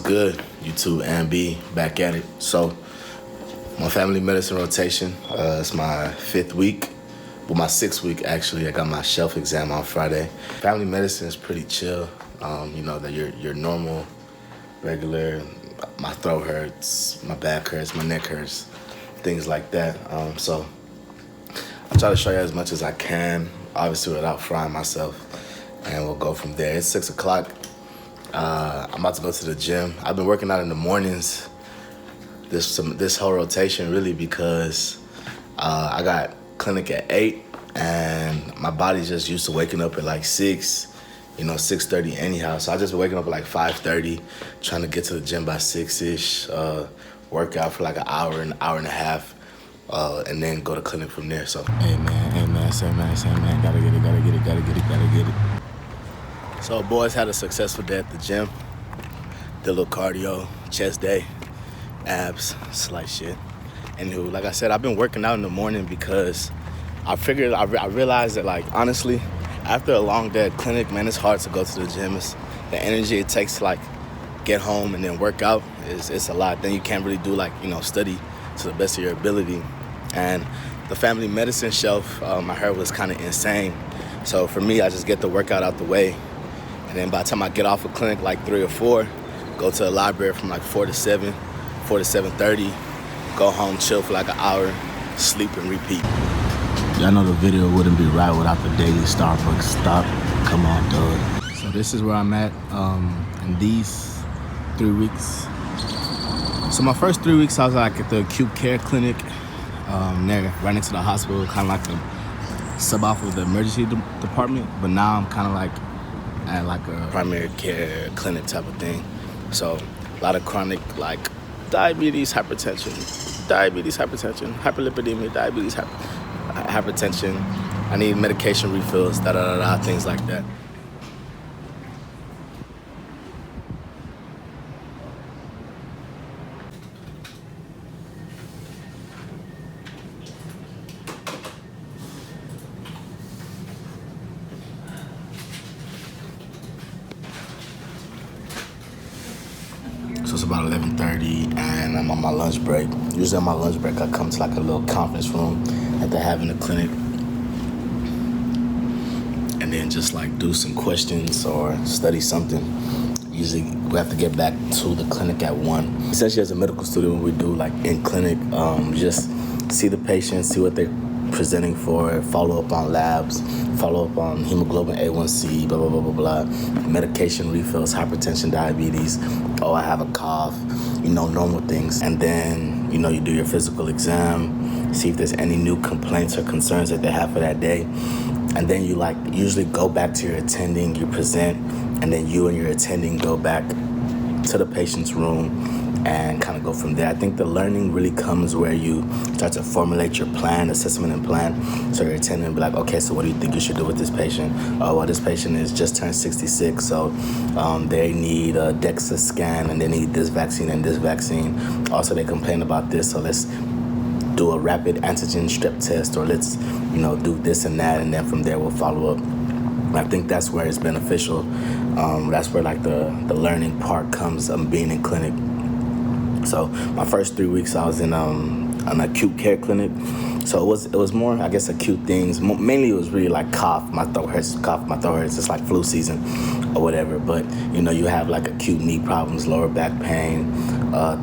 good? YouTube AmB back at it. So my family medicine rotation, it's my 5th week. Well, my 6th week actually. I got my shelf exam on Friday. Family medicine is pretty chill. You know, that your normal, regular, my throat hurts, my back hurts, my neck hurts, things like that. So I'll try to show you as much as I can, obviously without frying myself, and we'll go from there. It's 6 o'clock. I'm about to go to the gym. I've been working out in the mornings this whole rotation really because I got clinic at 8 and my body's just used to waking up at like 6, 6:30 anyhow. So I just been waking up at like 5:30, trying to get to the gym by 6-ish, work out for like an hour and a half, and then go to clinic from there. So hey man, same man, gotta get it. So boys had a successful day at the gym. Did a little cardio, chest day, abs, slight shit. Anywho, like I said, I've been working out in the morning because I figured, I realized that, like, honestly, after a long day at clinic, man, it's hard to go to the gym. It's the energy it takes to, like, get home and then work out it's a lot. Then you can't really do, like, study to the best of your ability. And the family medicine shelf, I heard was kind of insane. So for me, I just get the workout out the way. And then by the time I get off of clinic, like 3 or 4, go to the library from like 4 to 7, 4 to 7:30, go home, chill for like an hour, sleep and repeat. Y'all know the video wouldn't be right without the daily Starbucks stop. Come on, dog. So this is where I'm at in these 3 weeks. So my first 3 weeks, I was like at the acute care clinic, there right next to the hospital, kind of like the sub off of the emergency department. But now I'm kind of like at like a primary care clinic type of thing. So a lot of chronic, like diabetes, hypertension, hyperlipidemia, diabetes, hypertension. I need medication refills, things like that. So it's about 11:30 and I'm on my lunch break. Usually on my lunch break, I come to like a little conference room that they have in the clinic and then just like do some questions or study something. Usually we have to get back to the clinic at 1. Essentially as a medical student, what we do like in clinic, just see the patients, see what they're presenting for, follow up on labs, follow up on hemoglobin A1C, blah, blah, blah, blah, blah, medication refills, hypertension, diabetes, oh, I have a cough, normal things. And then, you do your physical exam, see if there's any new complaints or concerns that they have for that day. And then you usually go back to your attending, you present, and then you and your attending go back to the patient's room and kind of go from there. I think the learning really comes where you start to formulate your plan, assessment and plan. So your attendant will be like, okay, so what do you think you should do with this patient? Oh, well, this patient is just turned 66, so they need a DEXA scan and they need this vaccine and this vaccine. Also, they complain about this, so let's do a rapid antigen strep test, or let's, do this and that, and then from there we'll follow up. And I think that's where it's beneficial. That's where like the learning part comes, being in clinic. So my first 3 weeks I was in an acute care clinic. So it was more, I guess, acute things. Mainly it was really like cough, my throat hurts, it's like flu season or whatever. But you have like acute knee problems, lower back pain,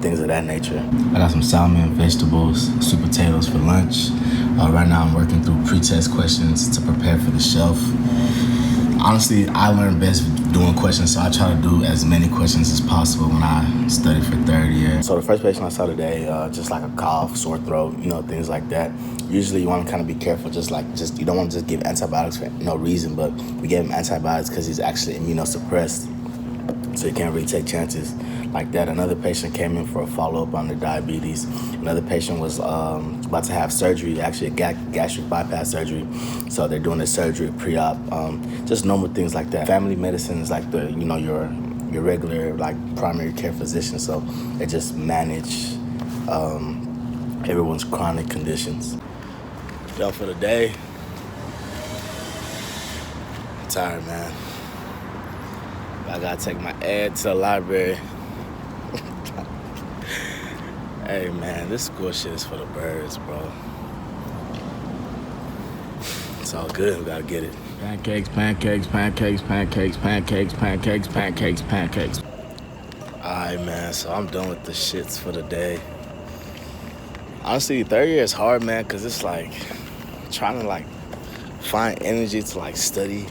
things of that nature. I got some salmon, vegetables, sweet potatoes for lunch. Right now I'm working through pre-test questions to prepare for the shelf. Honestly, I learn best doing questions, so I try to do as many questions as possible when I study for third year. So the first patient I saw today, just like a cough, sore throat, things like that. Usually you want to kind of be careful, just you don't want to just give antibiotics for no reason, but we gave him antibiotics because he's actually immunosuppressed, so you can't really take chances like that. Another patient came in for a follow-up on their diabetes. Another patient was about to have surgery, actually a gastric bypass surgery. So they're doing the surgery pre-op, just normal things like that. Family medicine is like your regular like primary care physician. So they just manage everyone's chronic conditions. Done for the day. I'm tired, man. I gotta take my ad to the library. Hey man, this school shit is for the birds, bro. It's all good, we gotta get it. Pancakes, pancakes, pancakes, pancakes, pancakes, pancakes, pancakes, pancakes. Alright man, so I'm done with the shits for the day. Honestly, third year is hard, man, cause it's like trying to like find energy to like study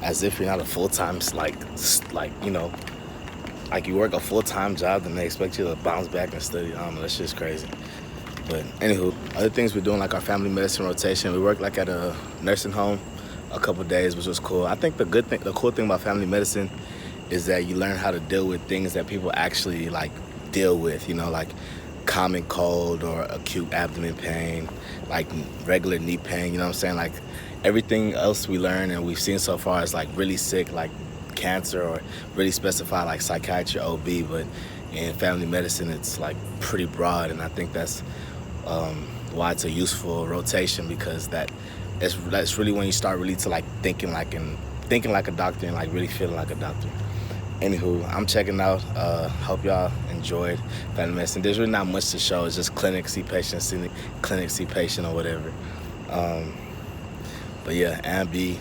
as if you're not a full-time like you know, like you work a full-time job and they expect you to bounce back and study. I don't know, that shit's crazy. But anywho, other things we're doing, like our family medicine rotation. We work like at a nursing home a couple days, which was cool. I think the cool thing about family medicine is that you learn how to deal with things that people actually like deal with, you know, like common cold or acute abdomen pain, like regular knee pain, you know what I'm saying? Like everything else we learn and we've seen so far is like really sick, like cancer, or really specified like psychiatry, OB, but in family medicine it's like pretty broad, and I think that's why it's a useful rotation, because that's really when you start really to like thinking like a doctor and like really feeling like a doctor. Anywho, I'm checking out. Hope y'all enjoyed family medicine. There's really not much to show. It's just clinic, see patient, see patient, or whatever. But yeah, AmB,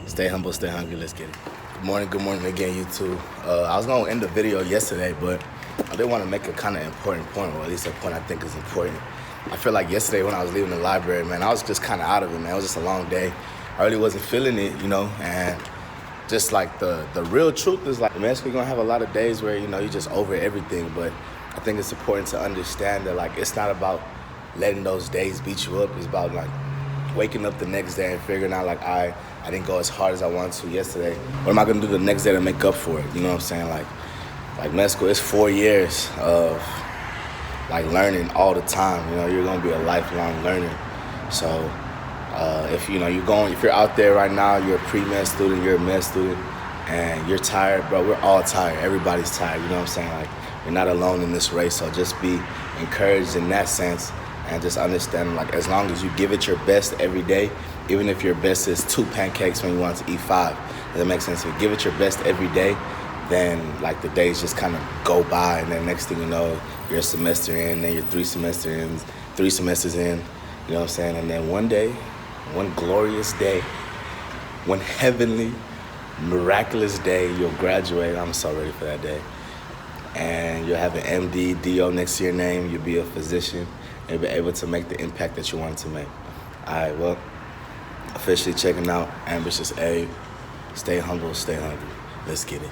stay humble, stay hungry. Let's get it. Good morning again, YouTube. I was gonna end the video yesterday, but I did want to make a kind of important point, or at least a point I think is important. I feel like yesterday when I was leaving the library, man, I was just kind of out of it, man. It was just a long day. I really wasn't feeling it, you know, and just like the real truth is like, man, we're gonna have a lot of days where, you know, you're just over everything, but I think it's important to understand that like it's not about letting those days beat you up. It's about like waking up the next day and figuring out like, I didn't go as hard as I wanted to yesterday. What am I gonna do the next day to make up for it? You know what I'm saying? Like med school, it's 4 years of like learning all the time. You know, you're gonna be a lifelong learner. So if you know if you're out there right now, you're a pre-med student, you're a med student, and you're tired, bro, we're all tired. Everybody's tired, you know what I'm saying? Like, you're not alone in this race, so just be encouraged in that sense, and just understand, like, as long as you give it your best every day, even if your best is 2 pancakes when you want to eat 5, does that make sense? If you give it your best every day, then, like, the days just kind of go by, and then next thing you know, you're a semester in, then you're 3 semesters in, you know what I'm saying? And then one day, one glorious day, one heavenly, miraculous day, you'll graduate. I'm so ready for that day. And you'll have an MD, DO next to your name. You'll be a physician and be able to make the impact that you wanted to make. All right, well, officially checking out Ambitious Abe. Stay humble, stay hungry. Let's get it.